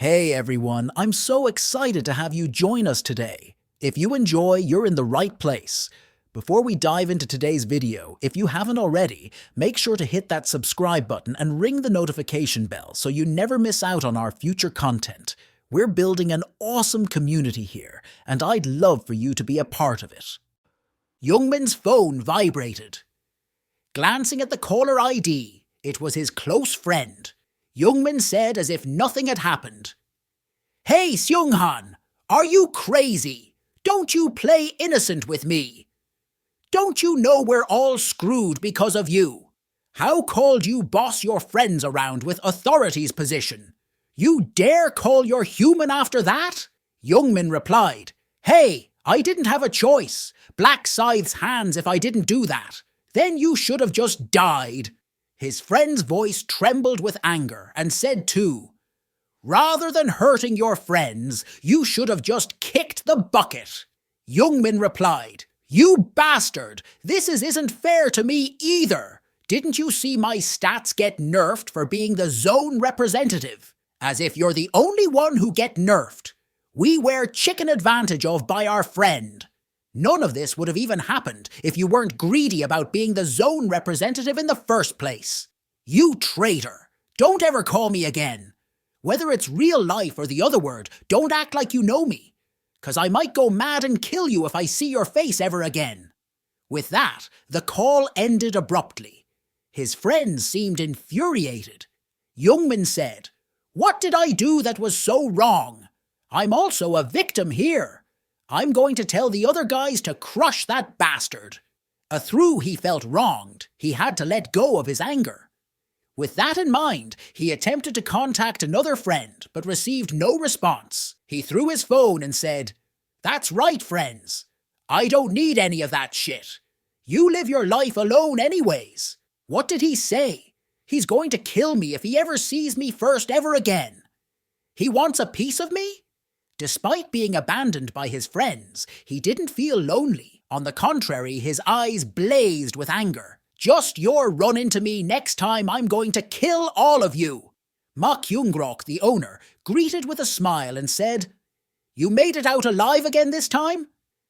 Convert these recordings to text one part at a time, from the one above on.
Hey everyone, I'm so excited to have you join us today. If you enjoy, you're in the right place. Before we dive into today's video, if you haven't already, make sure to hit that subscribe button and ring the notification bell so you never miss out on our future content. We're building an awesome community here, and I'd love for you to be a part of it. Ryumin's phone vibrated. Glancing at the caller ID, it was his close friend. Ryumin said as if nothing had happened. "Hey, Seunghan, are you crazy? Don't you play innocent with me? Don't you know we're all screwed because of you? How called you boss your friends around with authority's position? You dare call your human after that?" Ryumin replied, "Hey, I didn't have a choice. Black Scythe's hands if I didn't do that. Then you should have just died." His friend's voice trembled with anger and said too, "Rather than hurting your friends, you should have just kicked the bucket." Ryumin replied, "You bastard! This isn't fair to me either. Didn't you see my stats get nerfed for being the zone representative? As if you're the only one who get nerfed. We wear chicken advantage of by our friend. None of this would have even happened if you weren't greedy about being the zone representative in the first place. You traitor! Don't ever call me again. Whether it's real life or the other word, don't act like you know me, 'cause I might go mad and kill you if I see your face ever again." With that, the call ended abruptly. His friends seemed infuriated. Ryumin said, "What did I do that was so wrong? I'm also a victim here. I'm going to tell the other guys to crush that bastard." Through he felt wronged, he had to let go of his anger. With that in mind, he attempted to contact another friend, but received no response. He threw his phone and said, "That's right, friends. I don't need any of that shit. You live your life alone anyways." What did he say? He's going to kill me if he ever sees me first ever again. He wants a piece of me? Despite being abandoned by his friends, he didn't feel lonely. On the contrary, his eyes blazed with anger. "Just your run into me next time I'm going to kill all of you." Ma Kyung-grok, the owner, greeted with a smile and said, "You made it out alive again this time?"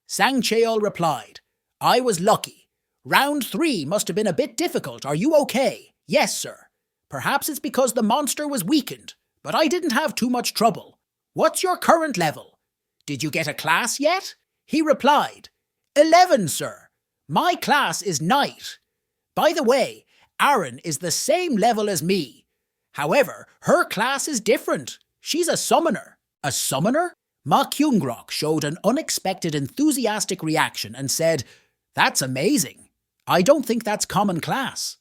Sang Cheol replied, "I was lucky. Round 3 must have been a bit difficult. Are you okay?" "Yes, sir. Perhaps it's because the monster was weakened, but I didn't have too much trouble." "What's your current level? Did you get a class yet?" He replied, 11, sir. My class is Knight. By the way, Aaron is the same level as me. However, her class is different. She's a summoner." "A summoner?" Ma Kyung-grok showed an unexpected enthusiastic reaction and said, "That's amazing. I don't think that's common class."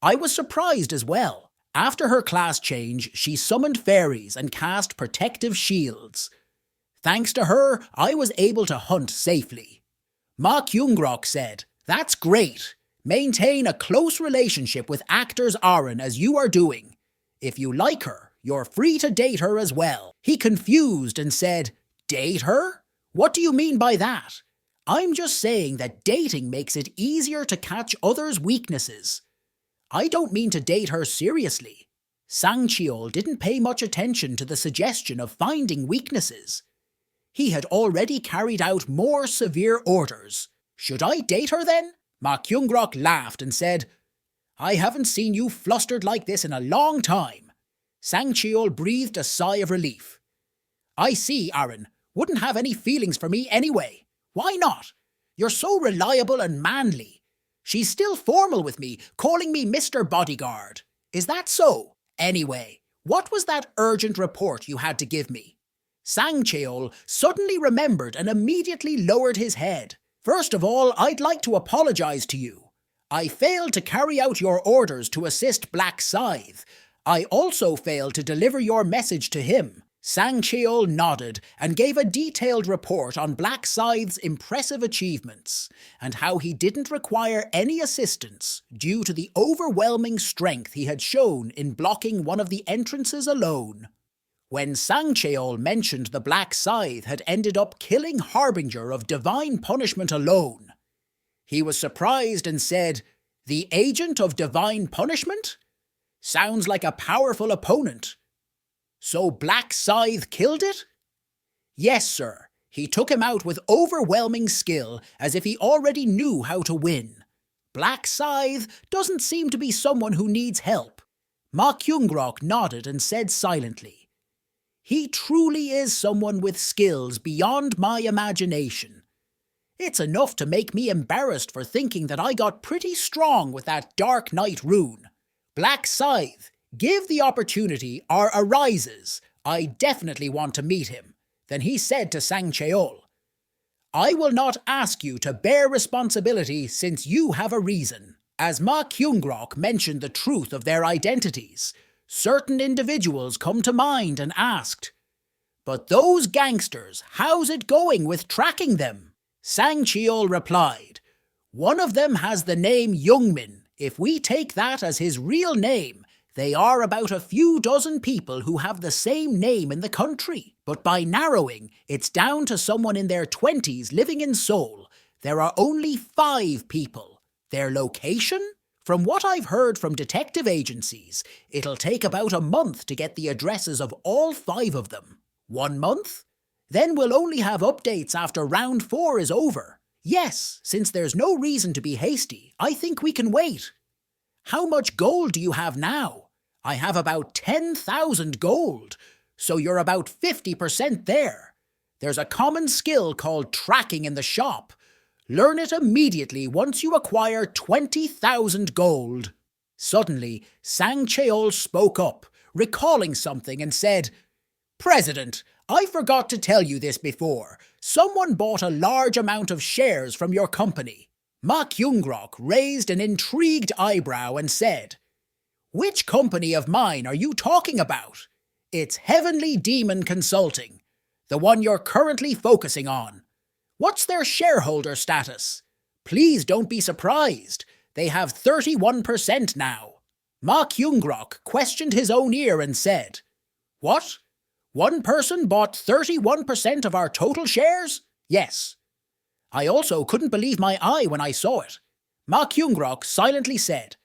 I was surprised as well. After her class change, she summoned fairies and cast protective shields. Thanks to her, I was able to hunt safely. Ma Kyung-grok said, "That's great. Maintain a close relationship with actors Aaron as you are doing. If you like her, you're free to date her as well." He confused and said, "Date her? What do you mean by that?" "I'm just saying that dating makes it easier to catch others' weaknesses. I don't mean to date her seriously." Sang Cheol didn't pay much attention to the suggestion of finding weaknesses. He had already carried out more severe orders. "Should I date her then?" Ma Kyung-grok laughed and said, "I haven't seen you flustered like this in a long time." Sang Cheol breathed a sigh of relief. "I see, Aaron. Wouldn't have any feelings for me anyway. Why not? You're so reliable and manly. She's still formal with me, calling me Mr. Bodyguard. Is that so? Anyway, what was that urgent report you had to give me?" Sang Cheol suddenly remembered and immediately lowered his head. "First of all, I'd like to apologize to you. I failed to carry out your orders to assist Black Scythe. I also failed to deliver your message to him." Sang Cheol nodded and gave a detailed report on Black Scythe's impressive achievements, and how he didn't require any assistance due to the overwhelming strength he had shown in blocking one of the entrances alone. When Sang Cheol mentioned the Black Scythe had ended up killing Harbinger of Divine Punishment alone, he was surprised and said, "The Agent of Divine Punishment? Sounds like a powerful opponent." So Black Scythe killed it? Yes, sir. He took him out with overwhelming skill, as if he already knew how to win. Black Scythe doesn't seem to be someone who needs help. Ma Kyungrok nodded and said silently, He truly is someone with skills beyond my imagination. It's enough to make me embarrassed for thinking that I got pretty strong with that Dark Knight rune. Black Scythe, give the opportunity or arises. I definitely want to meet him. Then he said to Sang Cheol, I will not ask you to bear responsibility since you have a reason. As Ma Kyungrok mentioned the truth of their identities, certain individuals come to mind and asked, But those gangsters, how's it going with tracking them? Sang Cheol replied, One of them has the name Ryumin. If we take that as his real name, they are about a few dozen people who have the same name in the country. But by narrowing, it's down to someone in their 20s living in Seoul. There are only 5 people. Their location? From what I've heard from detective agencies, it'll take about a month to get the addresses of all 5 of them. 1 month? Then we'll only have updates after round 4 is over. Yes, since there's no reason to be hasty, I think we can wait. How much gold do you have now? I have about 10,000 gold, so you're about 50% there. There's a common skill called tracking in the shop. Learn it immediately once you acquire 20,000 gold. Suddenly, Sang Cheol spoke up, recalling something and said, President, I forgot to tell you this before. Someone bought a large amount of shares from your company. Ma Kyungrok raised an intrigued eyebrow and said, Which company of mine are you talking about? It's Heavenly Demon Consulting, the one you're currently focusing on. What's their shareholder status? Please don't be surprised. They have 31% now. Ma Kyungrok questioned his own ear and said, What? One person bought 31% of our total shares? Yes. I also couldn't believe my eye when I saw it. Ma Kyungrok silently said,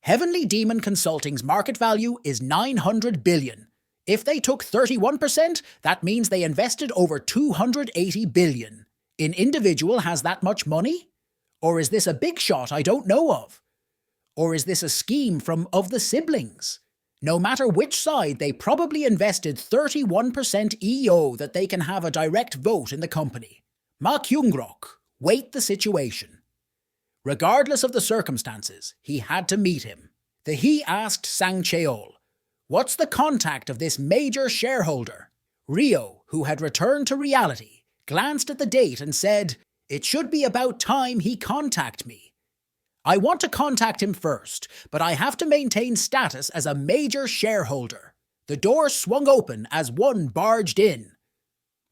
Heavenly Demon Consulting's market value is 900 billion. If they took 31%, that means they invested over 280 billion. An individual has that much money? Or is this a big shot I don't know of? Or is this a scheme of the siblings? No matter which side, they probably invested 31% EO that they can have a direct vote in the company. Ma Kyungrok weighed the situation. Regardless of the circumstances, he had to meet him. He asked Sang Cheol, What's the contact of this major shareholder? Rio, who had returned to reality, glanced at the date and said, It should be about time he contact me. I want to contact him first, but I have to maintain status as a major shareholder. The door swung open as one barged in.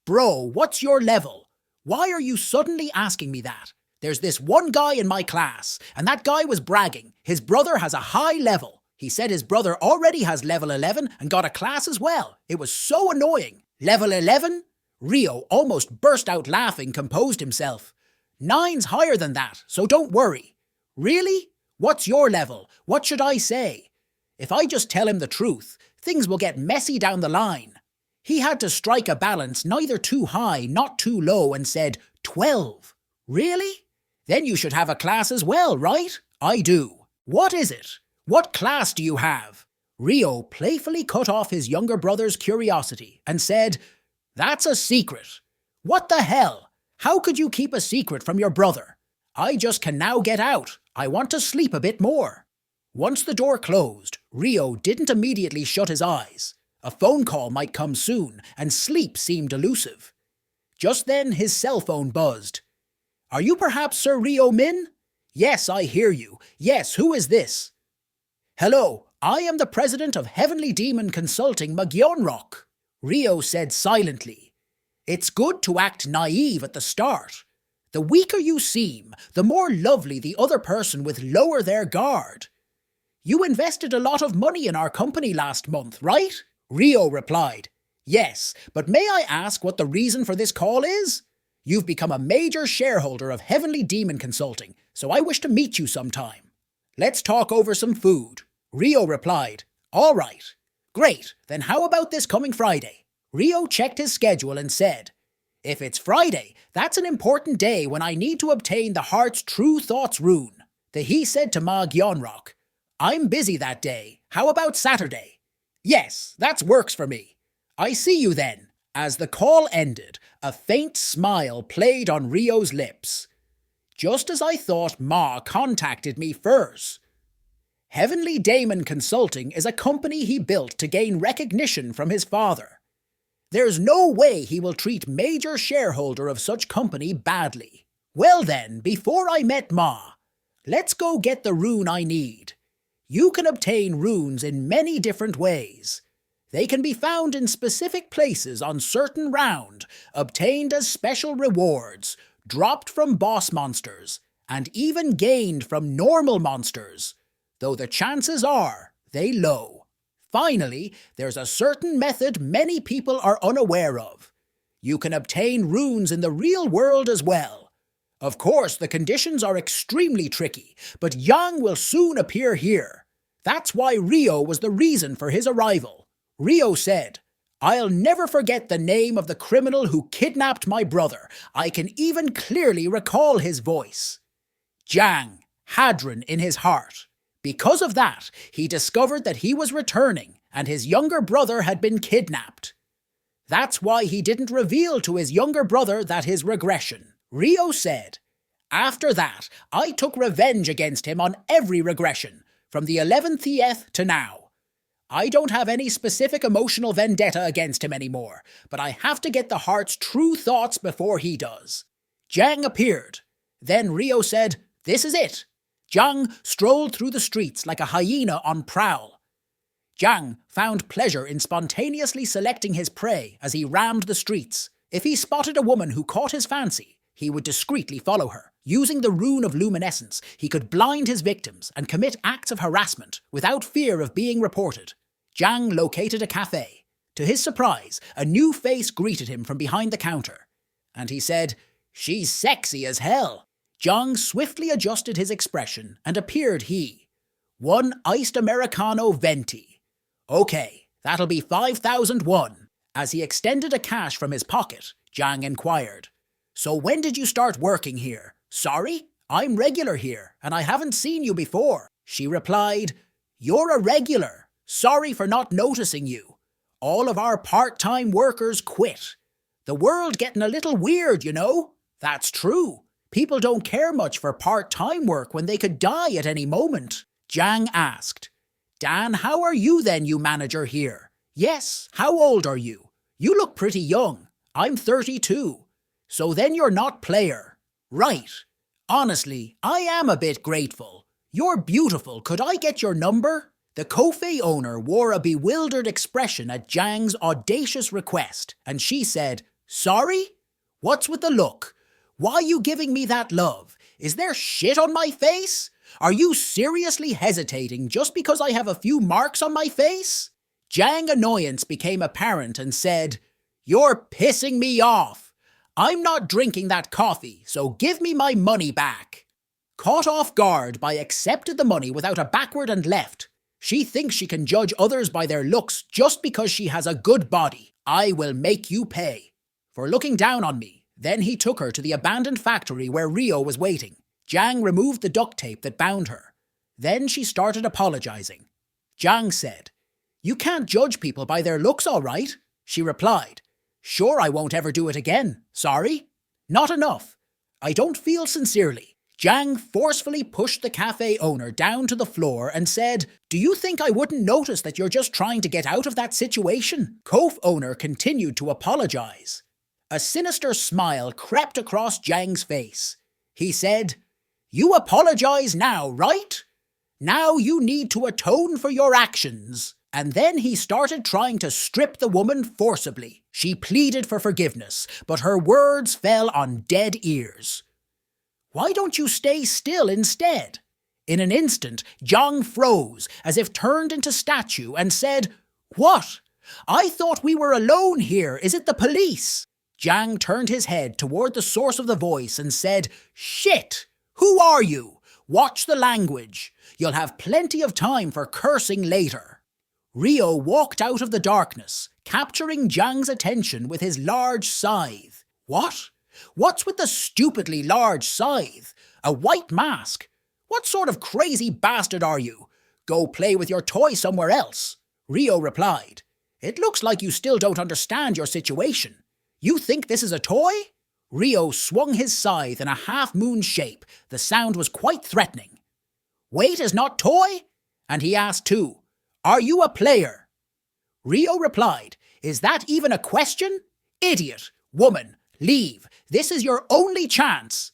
Bro, what's your level? Why are you suddenly asking me that? There's this one guy in my class, and that guy was bragging. His brother has a high level. He said his brother already has level 11 and got a class as well. It was so annoying. Level 11? Rio almost burst out laughing, composed himself. 9's higher than that, so don't worry. Really? What's your level? What should I say? If I just tell him the truth, things will get messy down the line. He had to strike a balance, neither too high, not too low, and said, 12. Really? Then you should have a class as well, right? I do. What is it? What class do you have? Rio playfully cut off his younger brother's curiosity and said, That's a secret. What the hell? How could you keep a secret from your brother? I just can now get out. I want to sleep a bit more. Once the door closed, Rio didn't immediately shut his eyes. A phone call might come soon, and sleep seemed elusive. Just then his cell phone buzzed. Are you perhaps Sir Ryu Min? Yes, I hear you. Yes, who is this? Hello, I am the president of Heavenly Demon Consulting Magyarok. Rio said silently. It's good to act naive at the start. The weaker you seem, the more lovely the other person with lower their guard. You invested a lot of money in our company last month, right? Rio replied, Yes, but may I ask what the reason for this call is? You've become a major shareholder of Heavenly Demon Consulting, so I wish to meet you sometime. Let's talk over some food. Rio replied, All right. Great, then how about this coming Friday? Ryo checked his schedule and said, if it's Friday, that's an important day when I need to obtain the heart's true thoughts rune. He said to Ma Gyeonrok, I'm busy that day. How about Saturday? Yes, that works for me. I see you then. As the call ended, a faint smile played on Ryo's lips. Just as I thought, Ma contacted me first. Heavenly Daemon Consulting is a company he built to gain recognition from his father. There's no way he will treat major shareholder of such company badly. Well then, before I met Ma, let's go get the rune I need. You can obtain runes in many different ways. They can be found in specific places on certain round, obtained as special rewards, dropped from boss monsters, and even gained from normal monsters, though the chances are they low. Finally, there's a certain method many people are unaware of. You can obtain runes in the real world as well. Of course, the conditions are extremely tricky, but Yang will soon appear here. That's why Ryo was the reason for his arrival. Ryo said, I'll never forget the name of the criminal who kidnapped my brother. I can even clearly recall his voice. Jang, Hadron in his heart. Because of that, he discovered that he was returning and his younger brother had been kidnapped. That's why he didn't reveal to his younger brother that his regression. Ryo said, after that, I took revenge against him on every regression, from the 11th EF to now. I don't have any specific emotional vendetta against him anymore, but I have to get the heart's true thoughts before he does. Jang appeared. Then Ryo said, this is it. Jang strolled through the streets like a hyena on prowl. Jang found pleasure in spontaneously selecting his prey as he rammed the streets. If he spotted a woman who caught his fancy, he would discreetly follow her. Using the rune of luminescence, he could blind his victims and commit acts of harassment without fear of being reported. Jang located a cafe. To his surprise, a new face greeted him from behind the counter. And he said, she's sexy as hell. Jang swiftly adjusted his expression and appeared he. One iced Americano venti. Okay, that'll be 5,001. As he extended a cash from his pocket, Jang inquired, so when did you start working here? Sorry, I'm regular here, and I haven't seen you before. She replied, you're a regular. Sorry for not noticing you. All of our part-time workers quit. The world getting a little weird, you know? That's true. People don't care much for part-time work when they could die at any moment. Jang asked, Dan, how are you then, you manager here? Yes, how old are you? You look pretty young. I'm 32. So then you're not player. Right. Honestly, I am a bit grateful. You're beautiful. Could I get your number? The cafe owner wore a bewildered expression at Jang's audacious request, and she said, sorry? What's with the look? Why you giving me that love? Is there shit on my face? Are you seriously hesitating just because I have a few marks on my face? Jang's annoyance became apparent and said, you're pissing me off. I'm not drinking that coffee, so give me my money back. Caught off guard by accepted the money without a backward and left. She thinks she can judge others by their looks just because she has a good body. I will make you pay. For looking down on me. Then he took her to the abandoned factory where Ryo was waiting. Jang removed the duct tape that bound her. Then she started apologizing. Jang said, you can't judge people by their looks, all right? She replied, sure, I won't ever do it again. Sorry? Not enough. I don't feel sincerely. Jang forcefully pushed the cafe owner down to the floor and said, do you think I wouldn't notice that you're just trying to get out of that situation? Cafe owner continued to apologize. A sinister smile crept across Jang's face. He said, you apologize now, right? Now you need to atone for your actions. And then he started trying to strip the woman forcibly. She pleaded for forgiveness, but her words fell on dead ears. Why don't you stay still instead? In an instant, Jang froze, as if turned into statue, and said, what? I thought we were alone here. Is it the police? Jang turned his head toward the source of the voice and said, shit! Who are you? Watch the language. You'll have plenty of time for cursing later. Ryo walked out of the darkness, capturing Jiang's attention with his large scythe. What? What's with the stupidly large scythe? A white mask? What sort of crazy bastard are you? Go play with your toy somewhere else. Ryo replied, It looks like you still don't understand your situation. You think this is a toy? Ryo swung his scythe in a half-moon shape. The sound was quite threatening. Weight is not toy? And he asked too, Are you a player? Ryo replied, Is that even a question? Idiot, woman, leave. This is your only chance.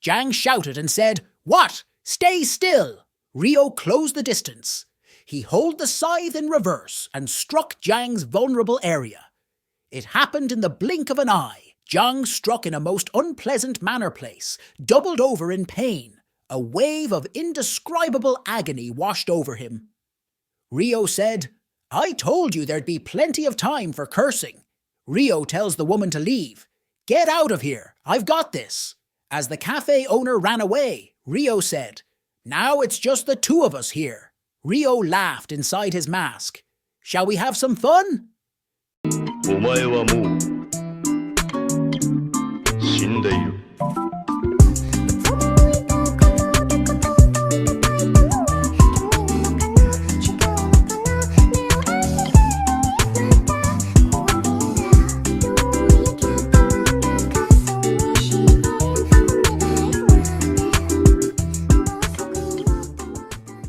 Jiang shouted and said, What? Stay still. Ryo closed the distance. He held the scythe in reverse and struck Jiang's vulnerable area. It happened in the blink of an eye. Jiang struck in a most unpleasant manner place, doubled over in pain. A wave of indescribable agony washed over him. Ryo said, I told you there'd be plenty of time for cursing. Ryo tells the woman to leave. Get out of here, I've got this. As the cafe owner ran away, Ryo said, Now it's just the two of us here. Ryo laughed inside his mask. Shall we have some fun? お前はもう死んでいる。